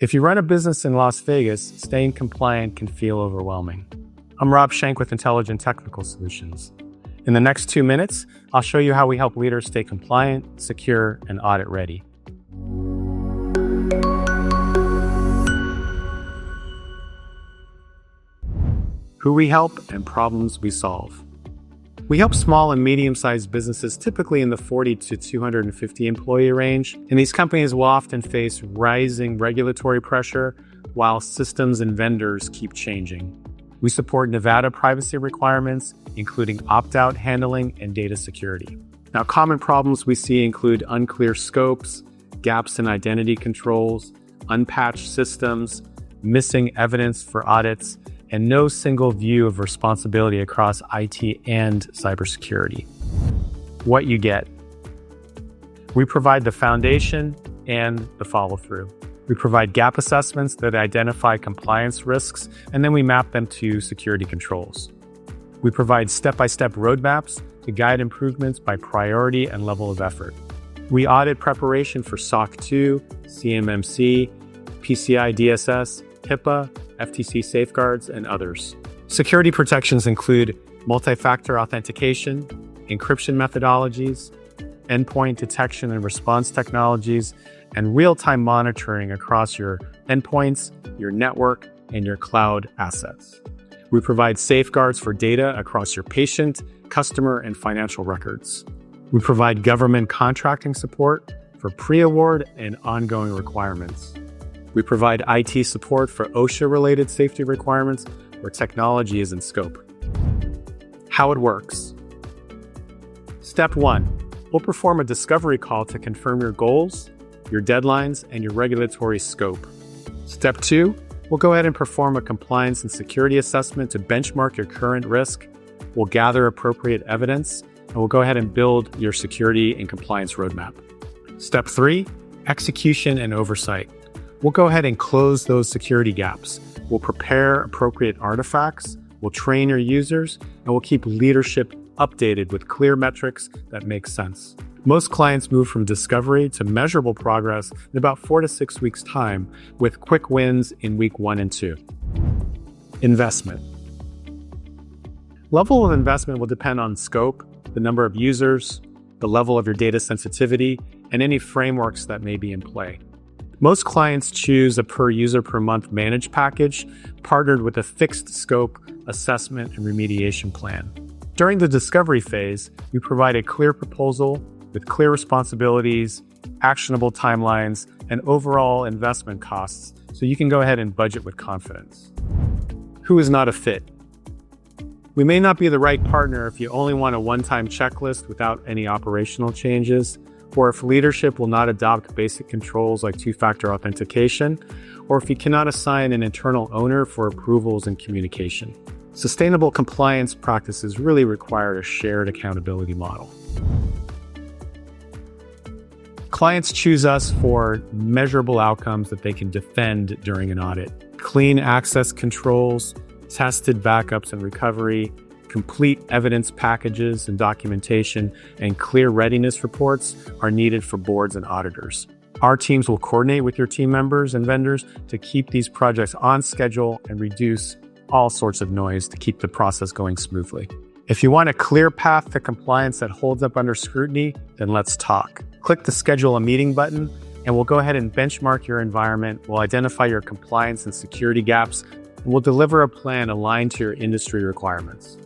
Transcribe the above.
If you run a business in Las Vegas, staying compliant can feel overwhelming. I'm Rob Schenk with Intelligent Technical Solutions. In the next 2 minutes, I'll show you how we help leaders stay compliant, secure, and audit ready. Who we help and problems we solve. We help small and medium-sized businesses, typically in the 40 to 250 employee range, and these companies will often face rising regulatory pressure while systems and vendors keep changing. We support Nevada privacy requirements, including opt-out handling and data security. Now, common problems we see include unclear scopes, gaps in identity controls, unpatched systems, missing evidence for audits, and no single view of responsibility across IT and cybersecurity. What you get. We provide the foundation and the follow-through. We provide gap assessments that identify compliance risks, and then we map them to security controls. We provide step-by-step roadmaps to guide improvements by priority and level of effort. We audit preparation for SOC 2, CMMC, PCI DSS, HIPAA, FTC safeguards, and others. Security protections include multi-factor authentication, encryption methodologies, endpoint detection and response technologies, and real-time monitoring across your endpoints, your network, and your cloud assets. We provide safeguards for data across your patient, customer, and financial records. We provide government contracting support for pre-award and ongoing requirements. We provide IT support for OSHA-related safety requirements where technology is in scope. How it works. Step 1. We'll perform a discovery call to confirm your goals, your deadlines, and your regulatory scope. Step 2. We'll go ahead and perform a compliance and security assessment to benchmark your current risk. We'll gather appropriate evidence, and we'll go ahead and build your security and compliance roadmap. Step 3. Execution and oversight. We'll go ahead and close those security gaps. We'll prepare appropriate artifacts, we'll train your users, and we'll keep leadership updated with clear metrics that make sense. Most clients move from discovery to measurable progress in about 4 to 6 weeks' time, with quick wins in week 1 and 2. Investment. Level of investment will depend on scope, the number of users, the level of your data sensitivity, and any frameworks that may be in play. Most clients choose a per user per month managed package partnered with a fixed scope assessment and remediation plan. During the discovery phase, we provide a clear proposal with clear responsibilities, actionable timelines, and overall investment costs so you can go ahead and budget with confidence. Who is not a fit? We may not be the right partner if you only want a one-time checklist without any operational changes, or if leadership will not adopt basic controls like two-factor authentication, or if you cannot assign an internal owner for approvals and communication. Sustainable compliance practices really require a shared accountability model. Clients choose us for measurable outcomes that they can defend during an audit. Clean access controls, tested backups and recovery, complete evidence packages and documentation, and clear readiness reports are needed for boards and auditors. Our teams will coordinate with your team members and vendors to keep these projects on schedule and reduce all sorts of noise to keep the process going smoothly. If you want a clear path to compliance that holds up under scrutiny, then let's talk. Click the Schedule a Meeting button, and we'll go ahead and benchmark your environment. We'll identify your compliance and security gaps, and we'll deliver a plan aligned to your industry requirements.